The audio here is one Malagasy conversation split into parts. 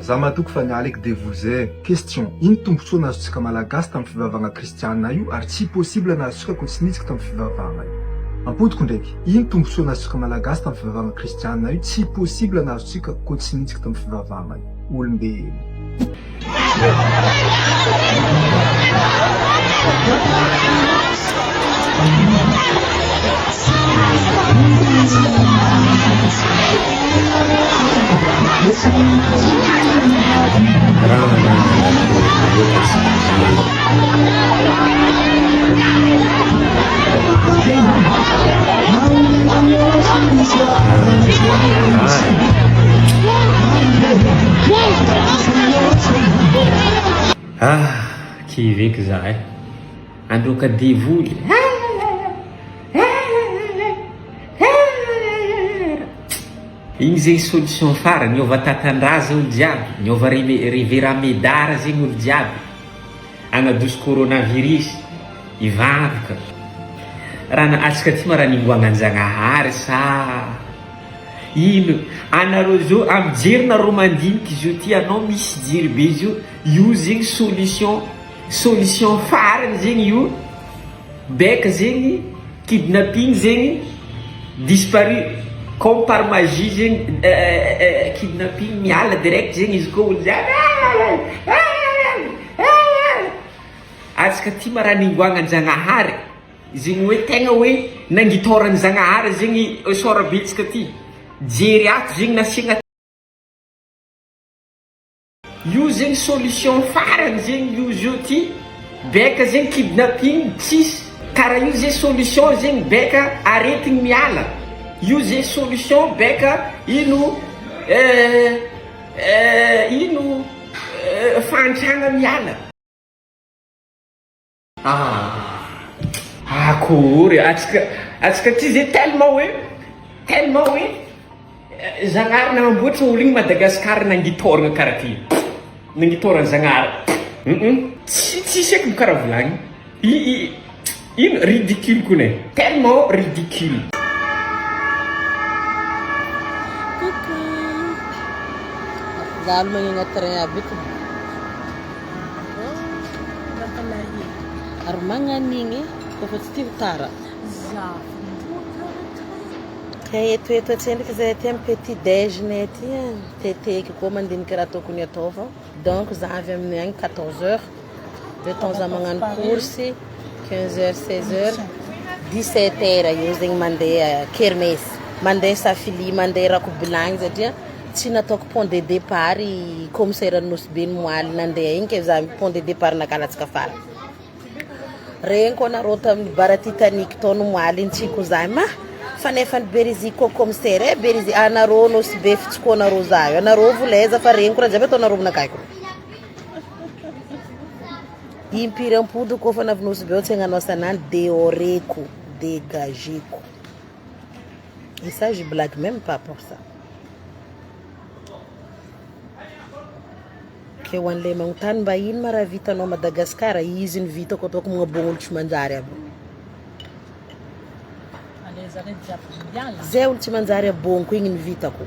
za matoky fa nialeky dévouzé. Question, ino tombontsoa nazotsika malagasy tamin'ny fivavahana kristianina io ary tsy possible nazotsika koa tsy nitsika tamin'ny fivavahana io. Ampodiko ndraiky, ino tombontsoa nazotsika malagasy tamin'ny fivavahana kristianina io tsy possible nazotsika koa tsy nitsika tamin'ny fivavahana io. Olombelona. Kiveky za androka devoly igny zegny solution farany niova tatandraza olo jiaby, niova revera medara zegny olo jiaby, agnadoso coronavirus ivantoka raha atsika ty ma raha nimboagnanjanahary sa ino anareo zao amijery nareo mandiniky izy io ty anao misy jery be izy io zegny solution farany zegny io beka zegny kidnapping zegny disparu comme par magie zegny kidnapping miala direct zegny izy koa olo zany atsika ty ma raha nimboagnanjanahary zegny hoe tegna hoe nangitoran'ny Zagnahary zegny sora betsika ty jery ato zegny nasiagna io zegny solution farany zegny io zio ty beka zegny kidnapping tsisy karaha io zegny solution zegny beka aretigny miala io zegny solution beka ino fantragna miala akory atsika ty zay tellement hoe Zagnahary namboatra olo igny Madagasikara nangitoragna karaha ty nangitoragna Zagnahary tsy haiko karaha volagny ino ridicule kone tellement ridicule. Zaho magnana train aby ko ary magnan'igny kofa tsy tia tara eto atsendriky zay aty amin'ny petit déjeuner ty teteky koa mandinika raha tokony atao fa donc za avy amin'ny agny 14h de temps za magnano course 15h 16h 17h io zegny mandeha kermesy mandeha safily mandeha rakobilagny satria tsy nataoko pont de départ commissaire Nosy Moaly nandeha igny ke za pont de départ nakalatsika fara regny koa nareo tamin'ny bara Titanic taony Moaly intsiko za ma fanefany Berizy koa commissaire Berizy anareo Nosy Be fitsikoa nareo za io anareo voleza fa regny koa jabe ataonareo aminakaiko impire ampody koa fa navy Nosy Be tsy agnanao sanany déoreko dégageko et ça je blague même pas pour ça ke ho an'le magnontany mba ino ma raha vitanao Madagasikara izy ny vitako ataoko mga bongolo tsy manjary aby zay olo tsy manjary abongo igny ny vitako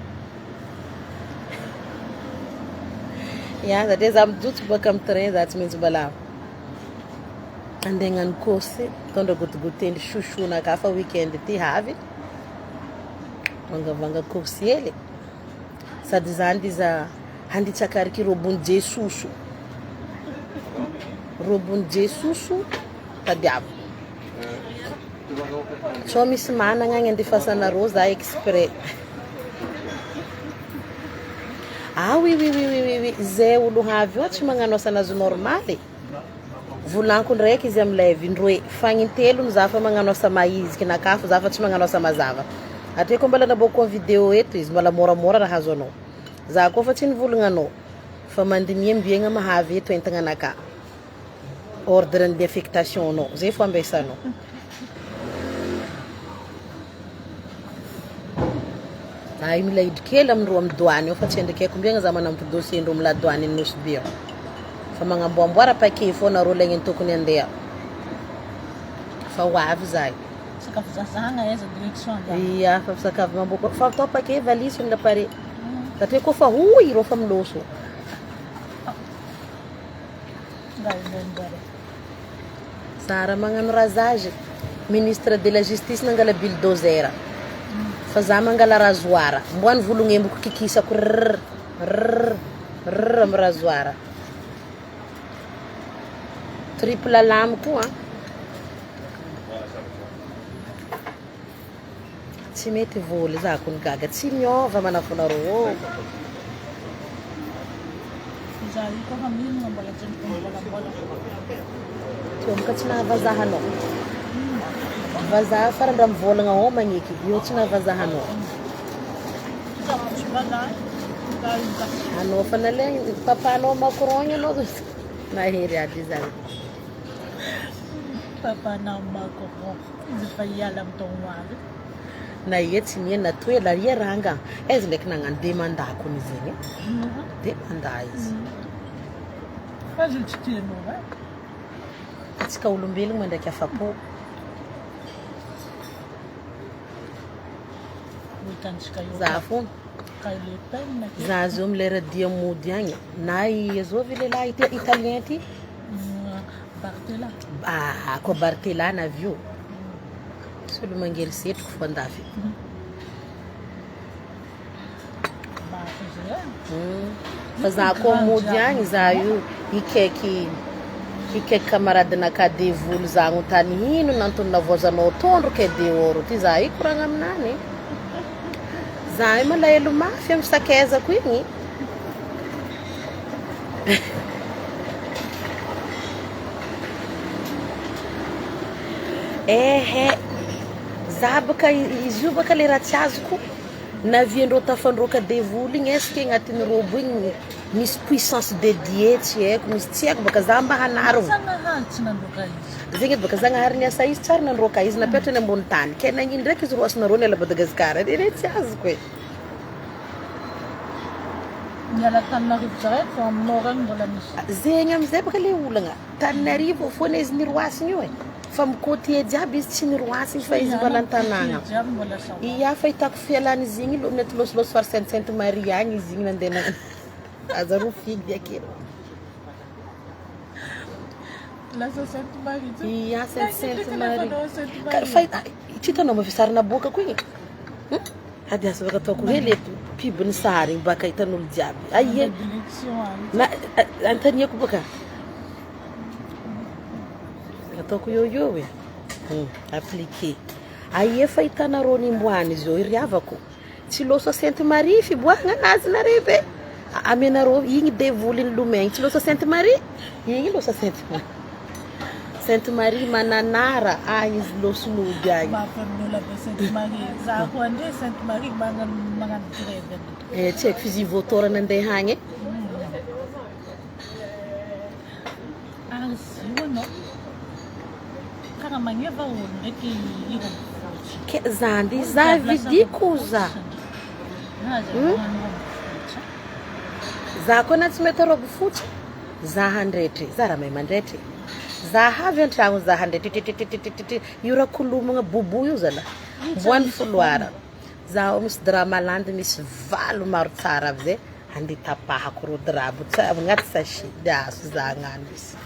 ya satria za mijotso baka amin'ny train za tsy maintsy mbola andeha hagnano course tondra gotigoteny chouchou naka fa weekend ty havy vangavanga course hely sady zany iza handitsakariky robony jesusu tadiavo so misy managna agny andefasanareo za exprès oui zay olo havy io tsy magnano asanazy normaly volanko ndraiky izy amilay vindroe fagnintelo za fa magnano asa maiziky nakafo za fa tsy magnano asa mazava ateo ko mbala naboko vidéo eto izy mbala moramora raha hazo anao za koa fa tsy nivolagna fa mandinihe mbiegna mahavy eto entagna naka ordre de affectation anao zay fo ambesanao ay mila idikely amindreo amin'ny douane fa tsy endriky haiko mbiegna za manampy dossier ndreo mila douane ny Nosy Be fa magnamboamboara paquet fo nareo lagny tokony andeha fa ho avy zay sakafo zazahagna eza direction iya fa sakafo mamboako fa atao paquet valise na pare satria koa fa huy ireo fa miloso Gaibongare. Zara magnano rasage. Ministre de la Justice nangala bulldozer. Fa za mangala rasoir. Mboany volongembo kikisako am rasoir. Triple lame koa. Tsy mety voly za kony gaga. Tsy miova manafonarô. Zari ko kami nga mbola dyan kung bola-bola. Tiomka tsy nahavazahanao. Vazaha farandra mivolagna ao magneky. Io tsy nahavazahanao. Tapos baga, dahil ka. Anao fa nalay papanao Macron anao. Nahery ady zany. Papanama ko ko. Hindi pa ialam tong wali. Na ie tsy miena toela ie ranga. Ezy ndraiky nagnano demandako izy igny. Demanda izy. Fazil tsy tianao va? Atsika olombelogno mandraiky afapo. Utansika yo. Za fô Kay Le Pen na ki. za zo milera dia mody agny. Na izovy lehilahy italien ty. Bartela. Ko Bartela navy io. Solo mangely setroko fo andafy. Bakit siya? Fa za ko mody agny za io ikaiky camarade nakade volo za tany ino nantony navozanao tondro ke de oro ty za i koragna aminany. Za io malahelo mafy amy sakezako igny. Za baka izy io baka le raha tsy azoko naviandreo tafandroka devoly igny eske agnatin'ny robo igny misy puissance dédiée tsy haiko misy tsy haiko baka za mba hanaro Sana hantsy nandoka izy. zegny edy baka zagnahary niasa izy tsara nandroka izy napetrany ambony tany ke nagnino ndraiky izy roasinareo ny ala Madagasikara edy tsy azoko e. Niala Tananarivo zare fa aminao ragny mbola misy. Zegny amizay baka le olagna Tananarivo foana izy niroasiny io e. Fa mikôty jiaby izy tsy niroasiny fa izy mbola an-tanàgna. Jiaby mbola sawa. Ia fa hitako fialany izy igny mety losoloso fary Sainte Marie agny izy igny nandeha aza ro figy akeo. Lasa Sainte Marie. Ia Sainte Marie. Sainte Marie. Fa hitanao mafisarina boka koa igny. Ady asa baka ataoko hoe le pibiny sary igny baka hitan'olo jiaby. Aie Direction antaniako baka. Ataoko io e. Appliqué. Aie fa hitanareo nimboany izy io iriavako. Tsy loso Sainte Marie fiboahana anazy nareo. Amenareo igny devoliny lomegny tsy loso Sainte Marie. Igny loso Sainte Marie. Sainte Marie mananara izy losolody agny. Mafan'olo be Sainte Marie. Za ko ande Sainte Marie mangan greve. Tsy haiko fizy voatora nandeha agny. Azy no. Kara magneva olo ndraiky iro. Ke zandy za vidiko za. Za koa na tsy mety robe fotsy. Za handretry. Za raha mahay mandretry. Za havy an-tragno za handretry. Io raha kolomagna bobo io zala. Boany foloara. Za misy drap landy misy valo maro tsara avy zay. Andeha tapahako ro drap agnaty sachet. Daso za agnano izy.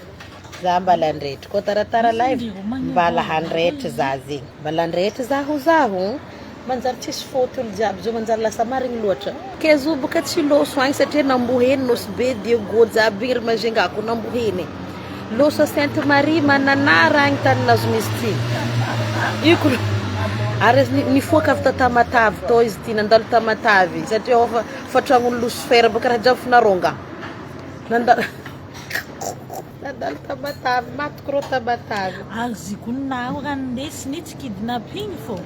Za mbala handretry. Koa taratara live mbala handretry za zegny. Mbala handretry za ho zaho. Manjary tsisy faute olo jiaby zao manjary lasa marigny loatra. Ke zo boka tsy loso agny satria namboheny noso be Diego jiaby igny ry mazengako namboheny. Loso Sainte Marie mananara agny tany nazo misy ty. Iko ary nifoaka avy Tamatavy to izy ty nandalo Tamatavy satria fa tragnony Lucifer baka raha jiaby finaronga. Nandalo Tamatavy matoko ro Tamatavy. Azy kunna ko kandesi ni kidnapping fo.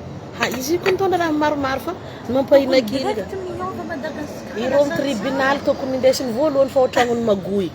Izy ko nitondra raha maromaro fa mampahina kely. Direct miova Madagasikara. Ireo tribunal tokony indesiny voalohany fa ohatragno ny magoy.